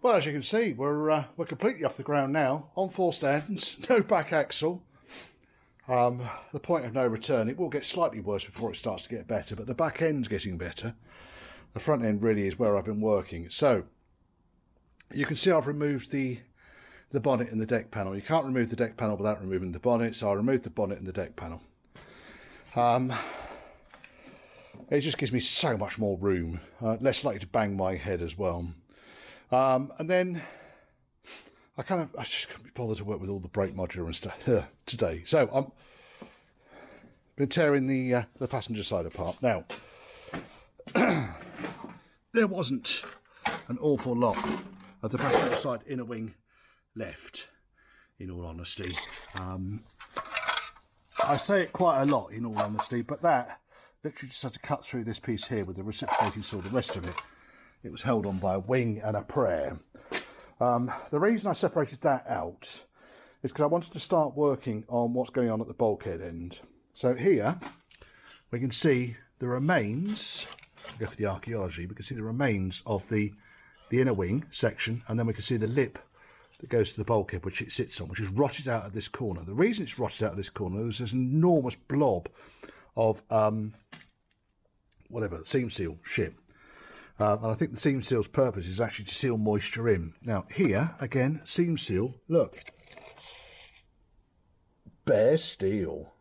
Well, as you can see, we're completely off the ground now, on 4 stands, no back axle. The point of no return, it will get slightly worse before it starts to get better, but the back end's getting better. The front end really is where I've been working. So you can see I've removed the bonnet and the deck panel. You can't remove the deck panel without removing the bonnet, so I removed the bonnet and the deck panel. It just gives me so much more room, less likely to bang my head as well. And then I just couldn't be bothered to work with all the brake modulator and stuff today. So I'm been tearing the passenger side apart. Now, there wasn't an awful lot of the passenger side inner wing left, in all honesty. I say it quite a lot, in all honesty, but that literally just had to cut through this piece here with the reciprocating saw. The rest of it, it was held on by a wing and a prayer. The reason I separated that out is because I wanted to start working on what's going on at the bulkhead end. So here we can see the remains, go for the archaeology, we can see the remains of the inner wing section, and then we can see the lip that goes to the bulkhead, which it sits on, which is rotted out of this corner. The reason it's rotted out of this corner is there's an enormous blob of seam seal shit. And I think the seam seal's purpose is actually to seal moisture in. Now here, again, seam seal, look. Bare steel.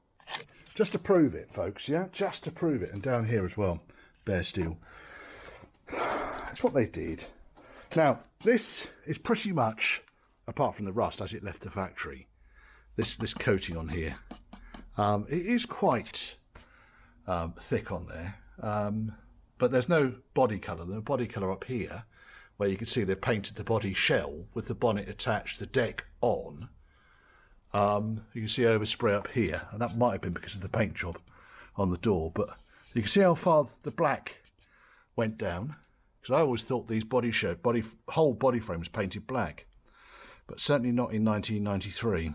Just to prove it, folks, yeah? Just to prove it. And down here as well, bare steel. That's what they did. Now, this is pretty much, apart from the rust as it left the factory, this coating on here. It is quite thick on there. But there's no body colour. There's no body colour up here, where you can see they've painted the body shell with the bonnet attached, the deck on. You can see overspray up here, and that might have been because of the paint job on the door. But you can see how far the black went down, because I always thought these whole body frame was painted black, but certainly not in 1993.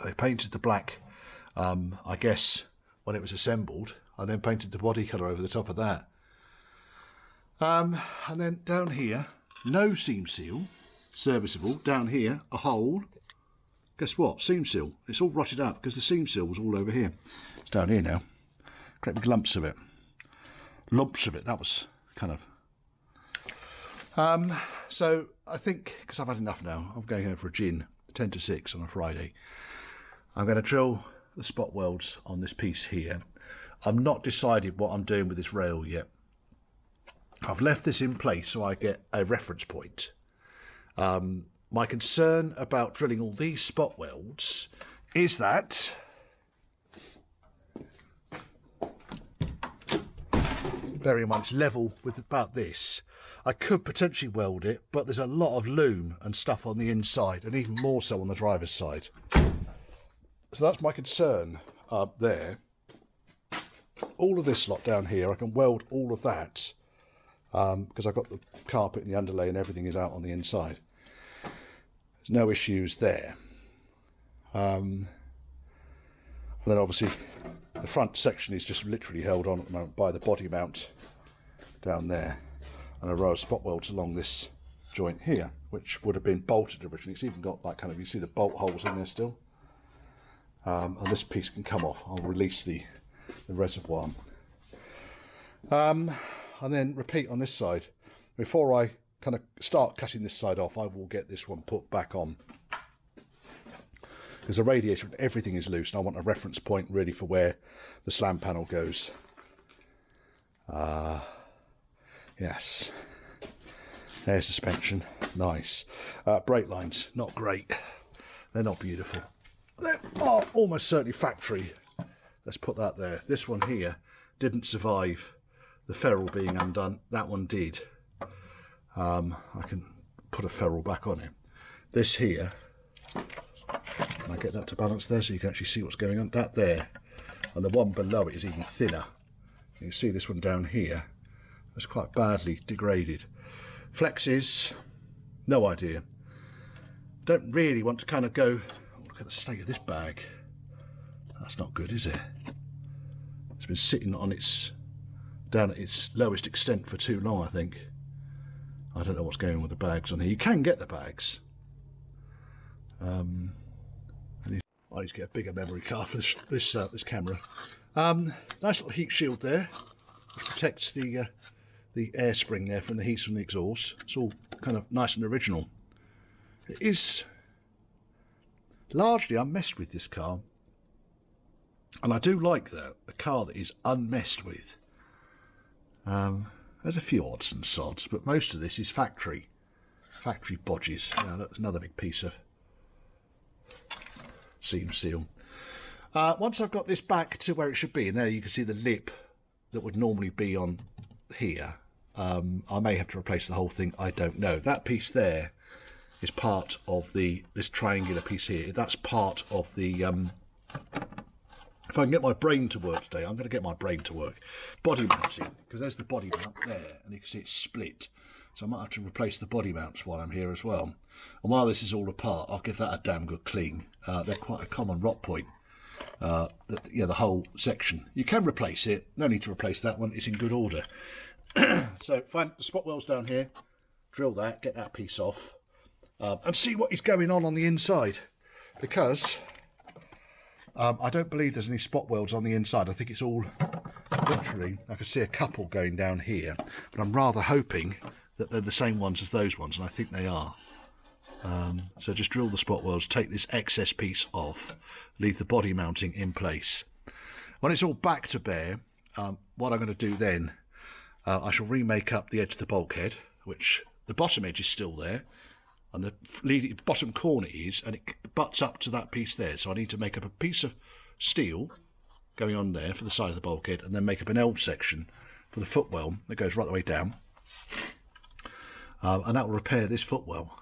They painted the black, I guess, when it was assembled. I then painted the body colour over the top of that. And then down here, no seam seal, serviceable. Down here, a hole. Guess what? Seam seal. It's all rotted up because the seam seal was all over here. It's down here now. Great big lumps of it. Lumps of it. That was kind of... So I think, because I've had enough now, I'm going home for a gin, 10 to 6 on a Friday. I'm going to drill the spot welds on this piece here. I'm not decided what I'm doing with this rail yet. I've left this in place so I get a reference point. My concern about drilling all these spot welds is that bearing in mind it's level with about this, I could potentially weld it, but there's a lot of loom and stuff on the inside, and even more so on the driver's side. So that's my concern up there. All of this lot down here, I can weld all of that because I've got the carpet and the underlay and everything is out on the inside. There's no issues there. And then obviously the front section is just literally held on at the moment by the body mount down there, and a row of spot welds along this joint here, which would have been bolted originally. It's even got like you see the bolt holes in there still. And this piece can come off. I'll release the reservoir. And then repeat on this side. Before I kind of start cutting this side off, I will get this one put back on, because the radiator and everything is loose, and I want a reference point really for where the slam panel goes. Yes, air suspension, nice. Brake lines, not great. They're not beautiful. They are almost certainly factory. Let's put that there. This one here didn't survive the ferrule being undone. That one did. I can put a ferrule back on it. This here, and I get that to balance there so you can actually see what's going on. That there, and the one below it is even thinner. You can see this one down here is quite badly degraded. Flexes, no idea. Don't really want to kind of go, oh, look at the state of this bag. That's not good, is it? It's been sitting on its, down at its lowest extent for too long, I think. I don't know what's going on with the bags on here. You can get the bags. I need to get a bigger memory card for this camera. Nice little heat shield there, which protects the air spring there from the heat from the exhaust. It's all kind of nice and original. It is largely unmessed with, this car, and I do like that, a car that is unmessed with. There's a few odds and sods, but most of this is factory bodges. That's another big piece of seam seal. Once I've got this back to where it should be, and there you can see the lip that would normally be on here, I may have to replace the whole thing, I don't know. That piece there is part of this triangular piece here. That's part of the if I can get my brain to work today, I'm going to get my brain to work. Body mounting, because there's the body mount there, and you can see it's split. So I might have to replace the body mounts while I'm here as well. And while this is all apart, I'll give that a damn good clean. They're quite a common rot point. The whole section. You can replace it. No need to replace that one. It's in good order. So find the spot welds down here, drill that, get that piece off, and see what is going on the inside. Because I don't believe there's any spot welds on the inside. I think it's all literally, I can see a couple going down here, but I'm rather hoping that they're the same ones as those ones, and I think they are. So just drill the spot welds, take this excess piece off, leave the body mounting in place. When it's all back to bare, what I'm going to do then, I shall remake up the edge of the bulkhead, which the bottom edge is still there, and the bottom corner is, and it butts up to that piece there. So I need to make up a piece of steel going on there for the side of the bulkhead, and then make up an L section for the footwell that goes right the way down, and that will repair this footwell.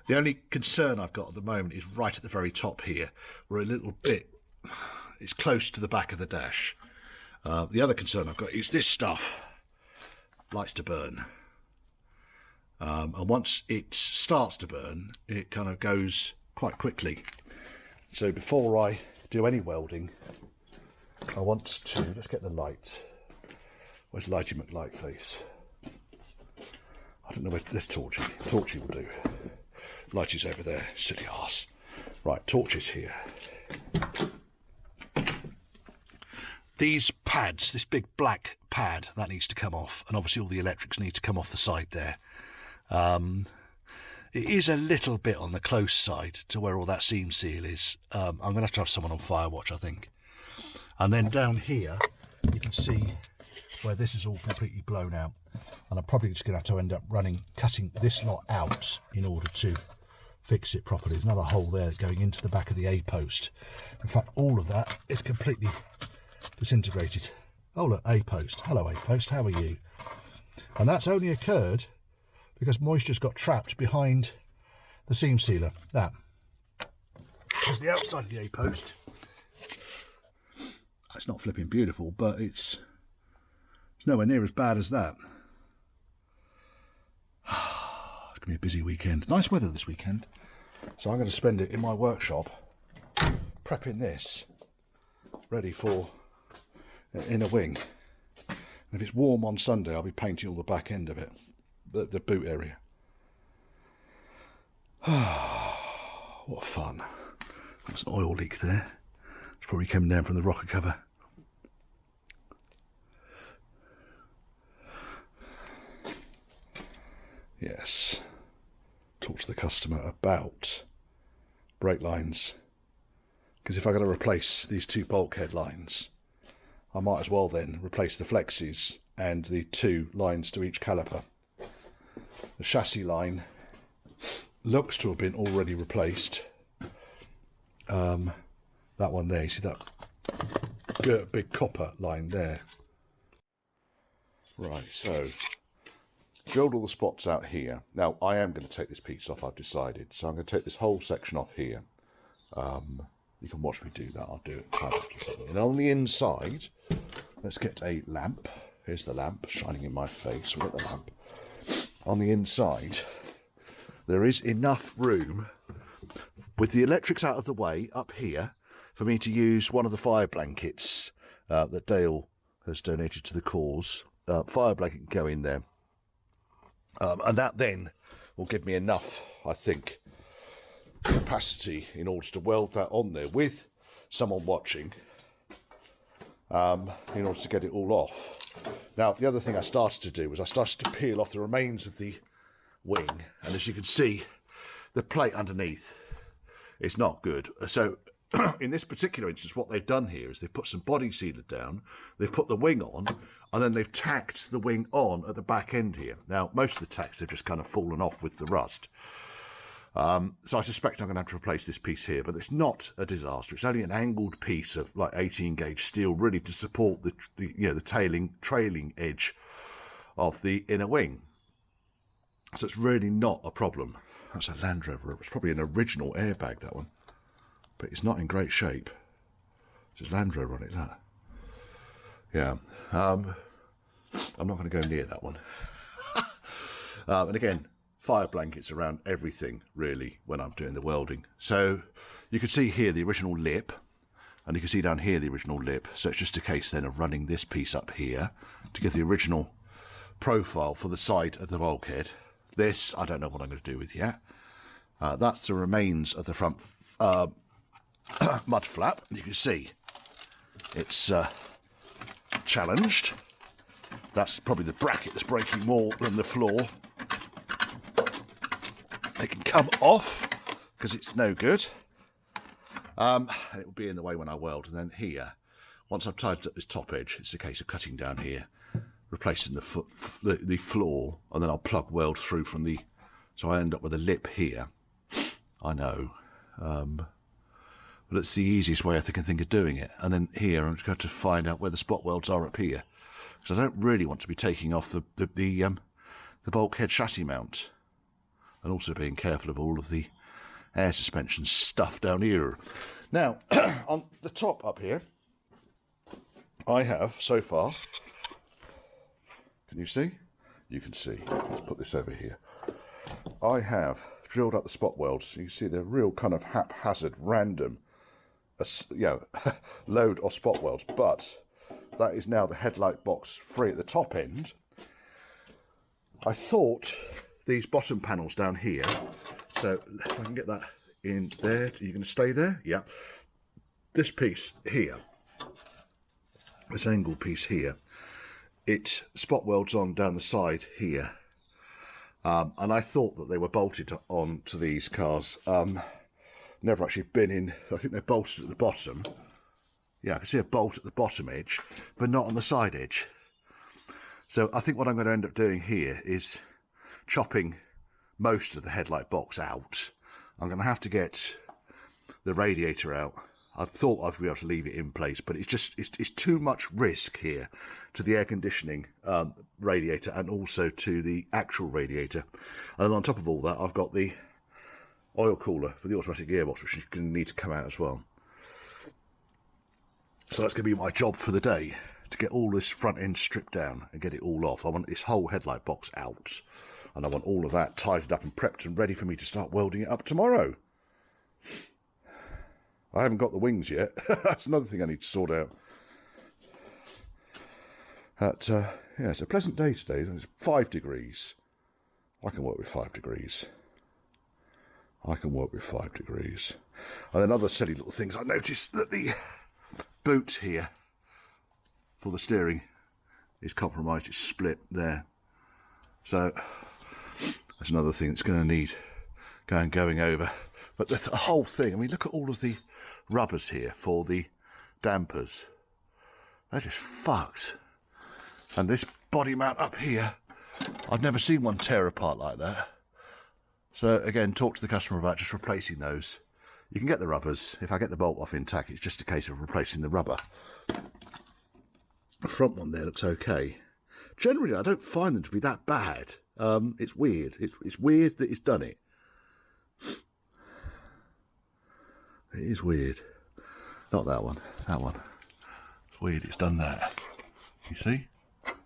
The only concern I've got at the moment is right at the very top here, where a little bit is close to the back of the dash. The other concern I've got is this stuff likes to burn. And once it starts to burn, it kind of goes quite quickly. So before I do any welding, I want to, let's get the light. Where's Lighty McLightface? I don't know where, there's Torchy. Torchy will do. Lighty's over there, silly arse. Right, Torch is here. These pads, this big black pad, that needs to come off, and obviously all the electrics need to come off the side there. It is a little bit on the close side to where all that seam seal is. I'm going to have someone on fire watch, I think. And then down here, you can see where this is all completely blown out. And I'm probably just going to have to end up cutting this lot out in order to fix it properly. There's another hole there going into the back of the A-post. In fact, all of that is completely disintegrated. Oh look, A-post. Hello A-post, how are you? And that's only occurred because moisture's got trapped behind the seam sealer. That is the outside of the A-post. It's not flipping beautiful, but it's nowhere near as bad as that. It's going to be a busy weekend. Nice weather this weekend. So I'm going to spend it in my workshop prepping this ready for inner wing. And if it's warm on Sunday, I'll be painting all the back end of it, the boot area. What fun. There's an oil leak there. It's probably coming down from the rocker cover. Yes. Talk to the customer about brake lines. Because if I'm going to replace these two bulkhead lines, I might as well then replace the flexes and the two lines to each caliper. The chassis line looks to have been already replaced. That one there, you see that big copper line there. Right, so drilled all the spots out here. Now I am going to take this piece off, I've decided. So I'm going to take this whole section off here. You can watch me do that, I'll do it. And on the inside, let's get a lamp. Here's the lamp shining in my face. We've got the lamp. On the inside, there is enough room with the electrics out of the way up here for me to use one of the fire blankets that Dale has donated to the cause. Fire blanket can go in there. And that then will give me enough, I think, capacity in order to weld that on there with someone watching, in order to get it all off. Now, the other thing I started to do was I started to peel off the remains of the wing, and as you can see, the plate underneath is not good. So in this particular instance, what they've done here is they've put some body sealer down, they've put the wing on, and then they've tacked the wing on at the back end here. Now, most of the tacks have just kind of fallen off with the rust. So I suspect I'm going to have to replace this piece here, but it's not a disaster. It's only an angled piece of like 18 gauge steel, really to support the trailing edge of the inner wing. So it's really not a problem. That's a Land Rover. It's probably an original airbag, that one, but it's not in great shape. There's Land Rover on it, that. Yeah. I'm not going to go near that one. And again, fire blankets around everything really when I'm doing the welding. So you can see here the original lip, and you can see down here the original lip. So it's just a case then of running this piece up here to give the original profile for the side of the bulkhead. This I don't know what I'm going to do with yet. That's the remains of the front mud flap. You can see it's challenged. That's probably the bracket that's breaking more than the floor. It can come off because it's no good. And it will be in the way when I weld. And then here, once I've tied up this top edge, it's a case of cutting down here, replacing the floor, and then I'll plug weld through from the, so I end up with a lip here. I know, but it's the easiest way I can think of doing it. And then here I'm just going to find out where the spot welds are up here, because I don't really want to be taking off the bulkhead chassis mount, and also being careful of all of the air suspension stuff down here. Now, on the top up here, I have so far, can you see? You can see. Let's put this over here. I have drilled up the spot welds. You can see they're real kind of haphazard, random, load of spot welds, but that is now the headlight box free at the top end. I thought these bottom panels down here, so if I can get that in there, are you going to stay there? Yeah. This piece here, this angle piece here, it spot welds on down the side here, and I thought that they were bolted on to these cars. Never actually been in. I think they're bolted at the bottom. Yeah, I can see a bolt at the bottom edge, but not on the side edge. So I think what I'm going to end up doing here is chopping most of the headlight box out. I'm going to have to get the radiator out. I thought I'd be able to leave it in place, but it's too much risk here to the air conditioning radiator and also to the actual radiator. And on top of all that, I've got the oil cooler for the automatic gearbox, which is going to need to come out as well. So that's going to be my job for the day, to get all this front end stripped down and get it all off. I want this whole headlight box out, and I want all of that tidied up and prepped and ready for me to start welding it up tomorrow. I haven't got the wings yet. That's another thing I need to sort out. But, yeah, it's a pleasant day today. It's 5 degrees. I can work with 5 degrees. I can work with 5 degrees. And then other silly little things. I noticed that the boot here for the steering is compromised. It's split there. So that's another thing that's going to need going over. But the whole thing, I mean, look at all of the rubbers here for the dampers. They're just fucked. And this body mount up here, I've never seen one tear apart like that. So again, talk to the customer about just replacing those. You can get the rubbers. If I get the bolt off intact, it's just a case of replacing the rubber. The front one there looks okay. Generally, I don't find them to be that bad. It's weird. It's weird that it's done it. It is weird. Not that one. That one. It's weird it's done that. You see?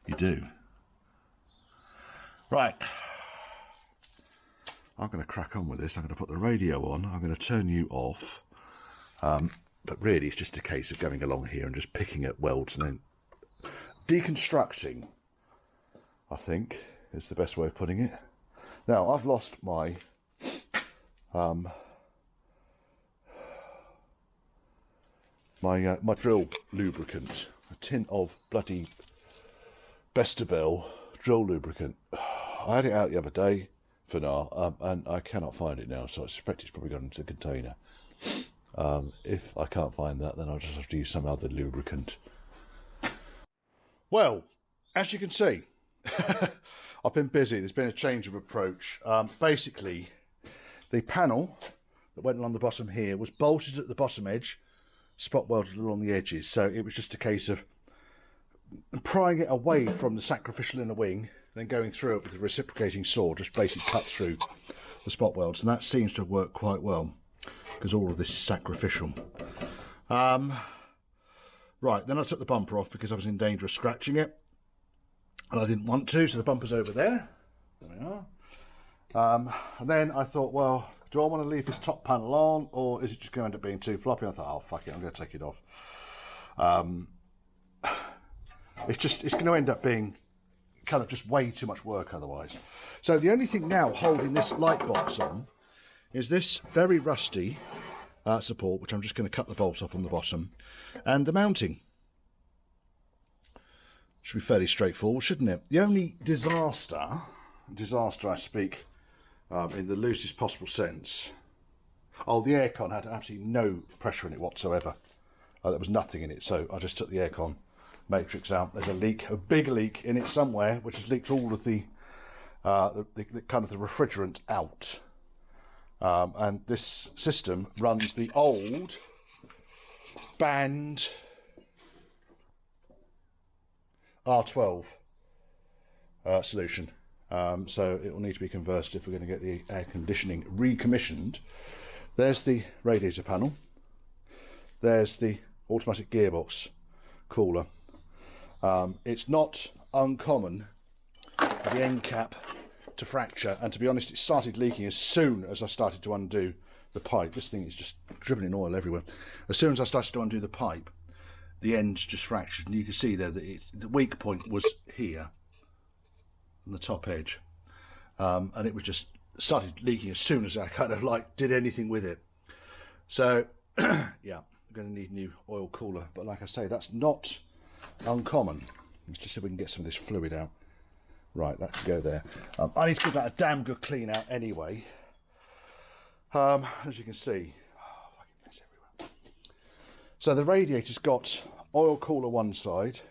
You do. Right. I'm going to crack on with this. I'm going to put the radio on. I'm going to turn you off. But really, it's just a case of going along here and just picking at welds and then deconstructing, I think. is the best way of putting it. Now I've lost my my drill lubricant, a tin of bloody Bestabel drill lubricant. I had it out the other day for now, and I cannot find it now, so I suspect it's probably gone into the container. If I can't find that, then I'll just have to use some other lubricant. Well, as you can see, I've been busy. There's been a change of approach. Basically, the panel that went along the bottom here was bolted at the bottom edge, spot welded along the edges, so it was just a case of prying it away from the sacrificial inner wing, then going through it with a reciprocating saw, just basically cut through the spot welds, and that seems to have worked quite well because all of this is sacrificial. Right, then I took the bumper off because I was in danger of scratching it, and I didn't want to, so the bumper's over there. There we are. And then I thought, well, do I want to leave this top panel on, or is it just going to end up being too floppy? I thought, oh fuck it, I'm going to take it off. It's going to end up being kind of just way too much work otherwise. So the only thing now holding this light box on is this very rusty support, which I'm just going to cut the bolt off on the bottom, and the mounting. Should be fairly straightforward, shouldn't it? The only disaster I speak in the loosest possible sense. Oh, the aircon had absolutely no pressure in it whatsoever. There was nothing in it, so I just took the aircon matrix out. There's a leak, a big leak in it somewhere, which has leaked all of the kind of the refrigerant out. And this system runs the old band R12 solution. So it will need to be converted if we're going to get the air conditioning recommissioned. There's the radiator panel. There's the automatic gearbox cooler. It's not uncommon for the end cap to fracture, and to be honest, it started leaking as soon as I started to undo the pipe. This thing is just dripping in oil everywhere. As soon as I started to undo the pipe, the ends just fractured, and you can see there that the weak point was here on the top edge, and it was just started leaking as soon as I kind of like did anything with it. So yeah, I'm going to need a new oil cooler, but like I say, that's not uncommon. Let's just see if we can get some of this fluid out. Right, that can go there. I need to give that a damn good clean out anyway. As you can see, fucking mess everywhere. So the radiator's got oil cooler one side,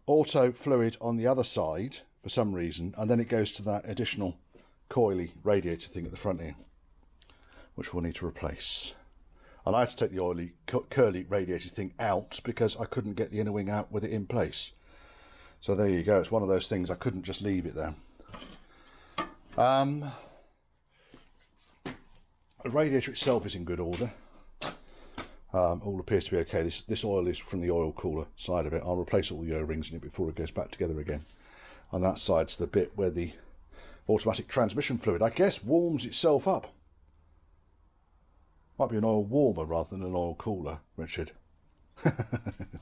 auto fluid on the other side for some reason, and then it goes to that additional coily radiator thing at the front here, which we'll need to replace. And I had to take the oily curly radiator thing out because I couldn't get the inner wing out with it in place. So there you go, it's one of those things, I couldn't just leave it there. The radiator itself is in good order. All appears to be okay. This oil is from the oil cooler side of it. I'll replace all the O-rings in it before it goes back together again. And that side's the bit where the automatic transmission fluid, I guess, warms itself up. Might be an oil warmer rather than an oil cooler, Richard.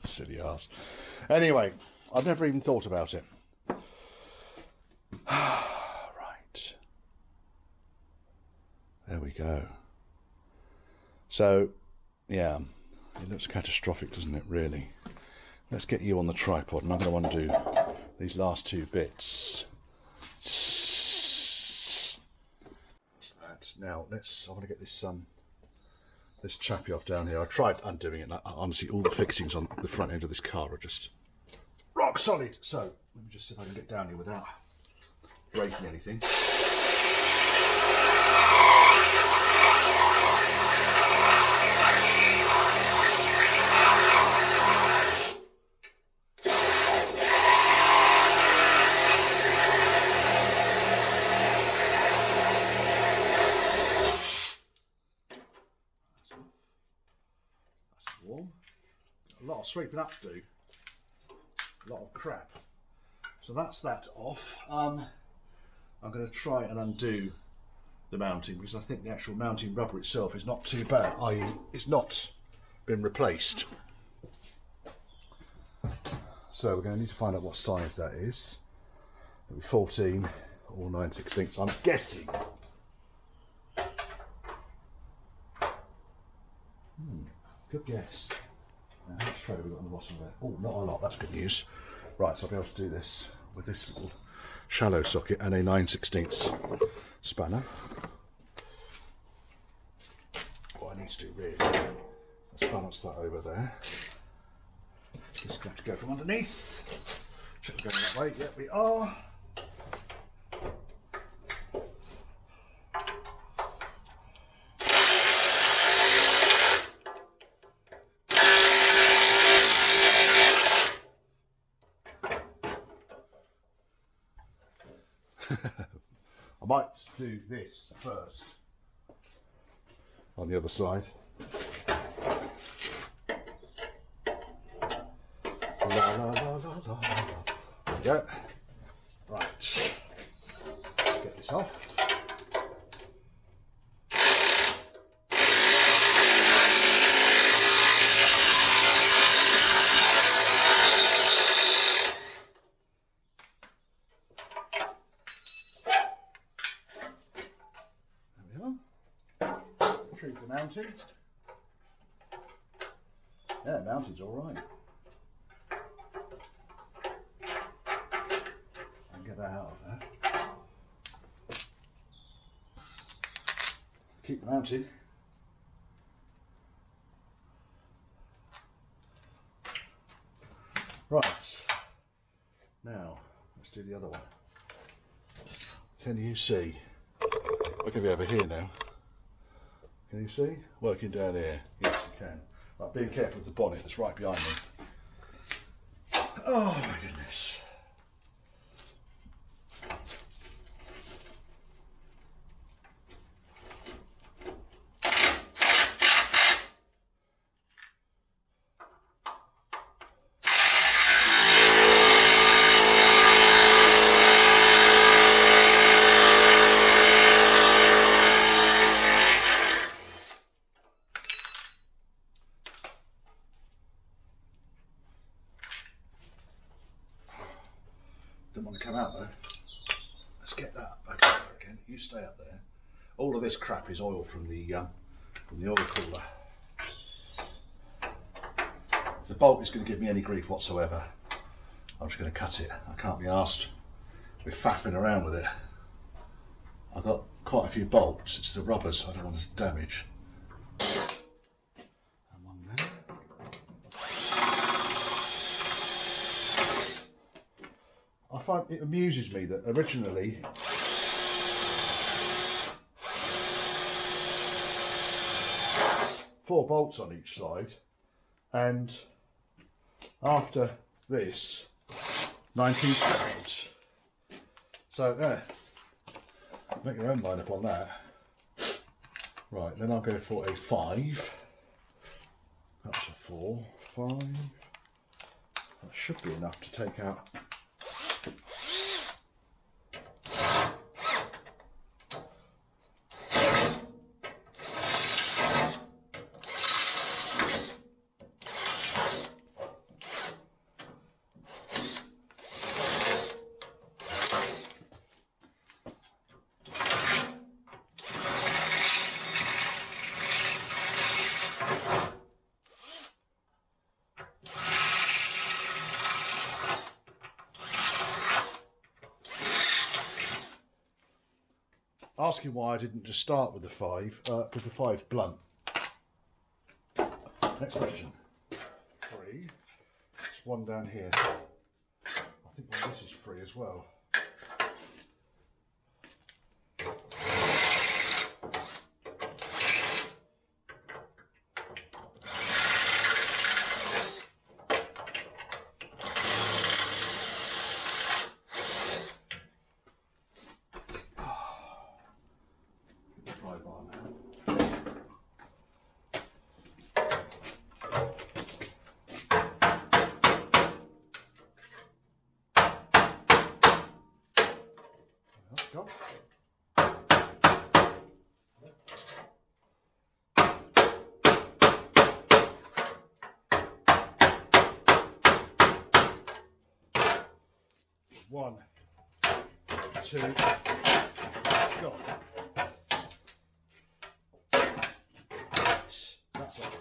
Silly ass. Anyway, I've never even thought about it. Right. There we go. So, yeah, it looks catastrophic, doesn't it, really? Let's get you on the tripod, and I'm going to undo these last two bits. That's that. Now, I want to get this this chappy off down here. I tried undoing it, and honestly, all the fixings on the front end of this car are just rock solid. So, let me just see if I can get down here without breaking anything. A lot of sweeping up to do, a lot of crap. So that's that off. I'm going to try and undo the mounting because I think the actual mounting rubber itself is not too bad, i.e. it's not been replaced. So we're going to need to find out what size that is. It'll be 14 or 9/16. I'm guessing. Good guess. Now, how much thread have we got on the bottom there? Oh, not a lot. That's good news. Right, so I'll be able to do this with this little shallow socket and a 9/16 spanner. What I need to do really is balance that over there. Just going to go from underneath. Check we're going that way. Yep, we are. I might do this first on the other side. La, la, la, la, la, la. There we go. Right, let's get this off. Retrieve the mounting. Yeah, mounting's all right. And get that out of there. Keep the mounting. Right. Now, let's do the other one. Can you see? I'll give you over here now. Can you see? Working down here. Yes, you can. Right, being careful with the bonnet that's right behind me. Oh my goodness. Didn't want to come out though. Let's get that back up there again. You stay up there. All of this crap is oil from the oil cooler. If the bolt is going to give me any grief whatsoever, I'm just going to cut it. I can't be asked with faffing around with it. I've got quite a few bolts. It's the rubbers I don't want to damage. And one there. I find it amuses me that originally four bolts on each side, and after this 19 strands. So there, make your own mind up on that. Right, then I'll go for a 5. That's a 4, 5. That should be enough to take out. Asking why I didn't just start with the 5, because the 5's blunt. Next question. 3. There's one down here. I think this is 3 as well. Go. One. to God. That's off.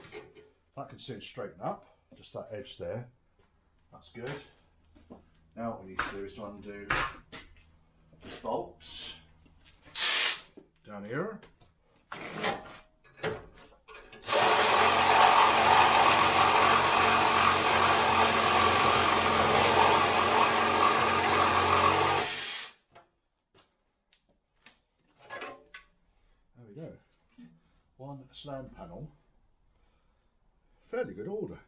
That can soon straighten up, just that edge there. That's good. Now what we need to do is to undo the bolts down here. There we go. One slam panel. Fairly good order.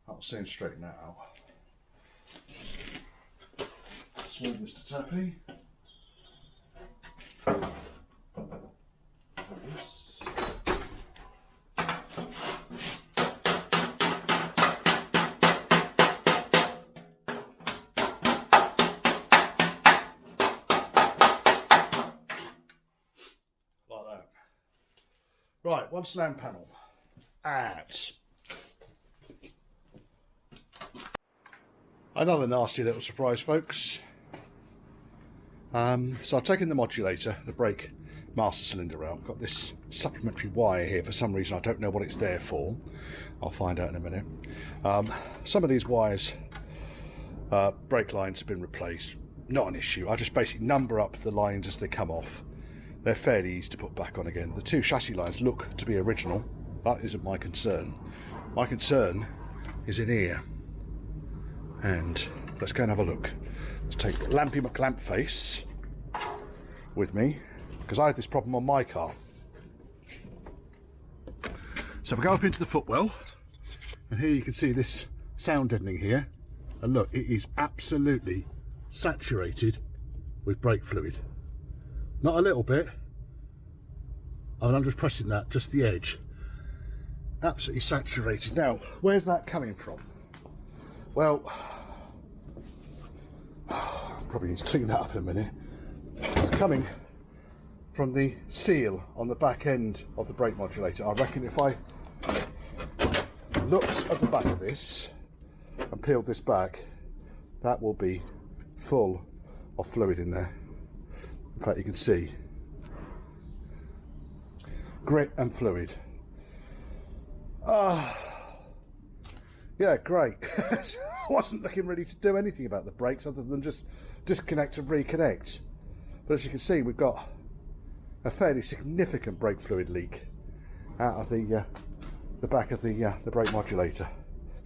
That'll soon straighten that out. Small Mr. Tappy. Like that. Right, one slam panel. Out. Another nasty little surprise, folks. So I've taken the modulator, the brake master cylinder out. Got this supplementary wire here. For some reason I don't know what it's there for. I'll find out in a minute. Some of these wires, brake lines have been replaced. Not an issue. I just basically number up the lines as they come off. They're fairly easy to put back on again. The two chassis lines look to be original. That isn't my concern. My concern is in here. And let's go and have a look. Let's take Lampy McLamp face with me, because I had this problem on my car. So if we go up into the footwell, and here you can see this sound deadening here, and look, it is absolutely saturated with brake fluid. Not a little bit. I'm just pressing that, just the edge. Absolutely saturated. Now, where's that coming from? Well, probably need to clean that up in a minute. It's coming from the seal on the back end of the brake modulator. I reckon if I looked at the back of this and peeled this back, that will be full of fluid in there. In fact, you can see grit and fluid. Yeah, great. I wasn't looking ready to do anything about the brakes other than just disconnect and reconnect. But as you can see, we've got a fairly significant brake fluid leak out of the back of the brake modulator.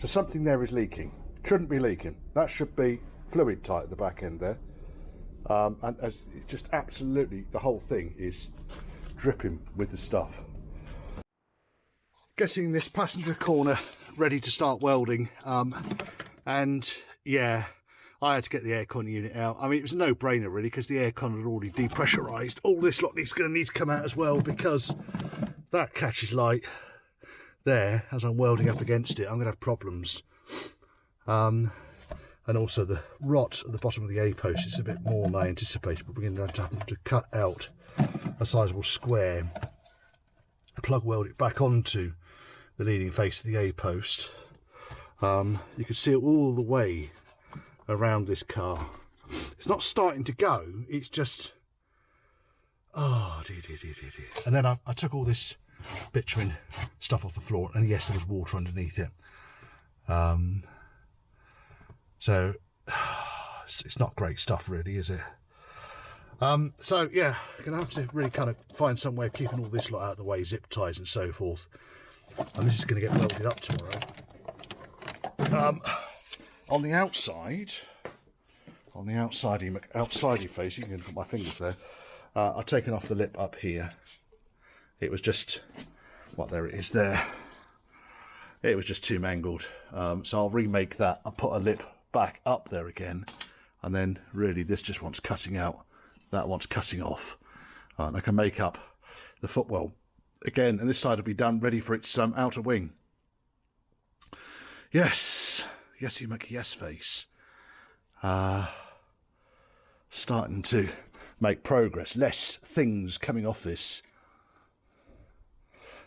So something there is leaking. Shouldn't be leaking. That should be fluid tight at the back end there. And it's just absolutely, the whole thing is dripping with the stuff. Getting this passenger corner ready to start welding, and yeah, I had to get the aircon unit out. I mean, it was a no-brainer really, because the aircon had already depressurized. All this lot is going to need to come out as well, because that catches light there as I'm welding up against it. I'm going to have problems. And also the rot at the bottom of the A-post is a bit more than I anticipated, but we're going to have to cut out a sizable square, plug weld it back onto the leading face of the A-post. You can see it all the way around this car. It's not starting to go, it's just, oh dear. And then I took all this bitumen stuff off the floor, and yes, there was water underneath it. So it's not great stuff really, is it? So yeah, gonna have to really kind of find somewhere keeping all this lot out of the way, zip ties and so forth. And this is going to get welded up tomorrow. On the outside face, you can put my fingers there. I've taken off the lip up here. It was just, there it is there. It was just too mangled. So I'll remake that. I'll put a lip back up there again, and then really this just wants cutting out. That wants cutting off. And I can make up the footwell again, and this side will be done, ready for its outer wing. Yes, you make a yes face. Starting to make progress. Less things coming off this.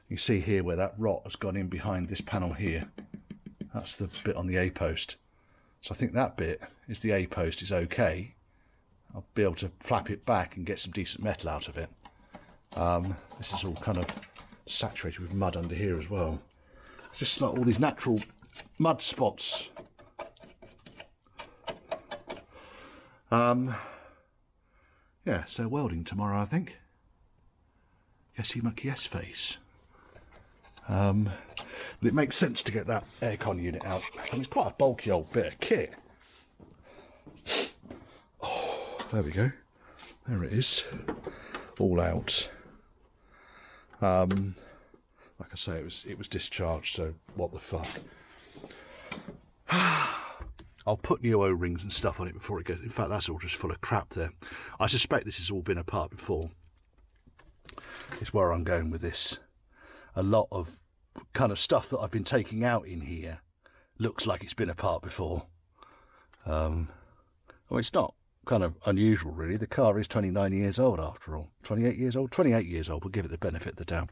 You see here where that rot has gone in behind this panel here. That's the bit on the A-post. So I think that bit is the A-post is okay. I'll be able to flap it back and get some decent metal out of it. This is all kind of saturated with mud under here as well. It's just like all these natural mud spots. Yeah, so welding tomorrow, I think. Yesy muck yes face. But it makes sense to get that aircon unit out. And it's quite a bulky old bit of kit. Oh, there we go. There it is. All out. Like I say, it was discharged, so what the fuck. I'll put new O-rings and stuff on it before it goes. In fact, that's all just full of crap there. I suspect this has all been apart before. It's where I'm going with this. A lot of kind of stuff that I've been taking out in here looks like it's been apart before. Well, it's not kind of unusual, really. The car is 29 years old after all. 28 years old? 28 years old. We'll give it the benefit of the doubt.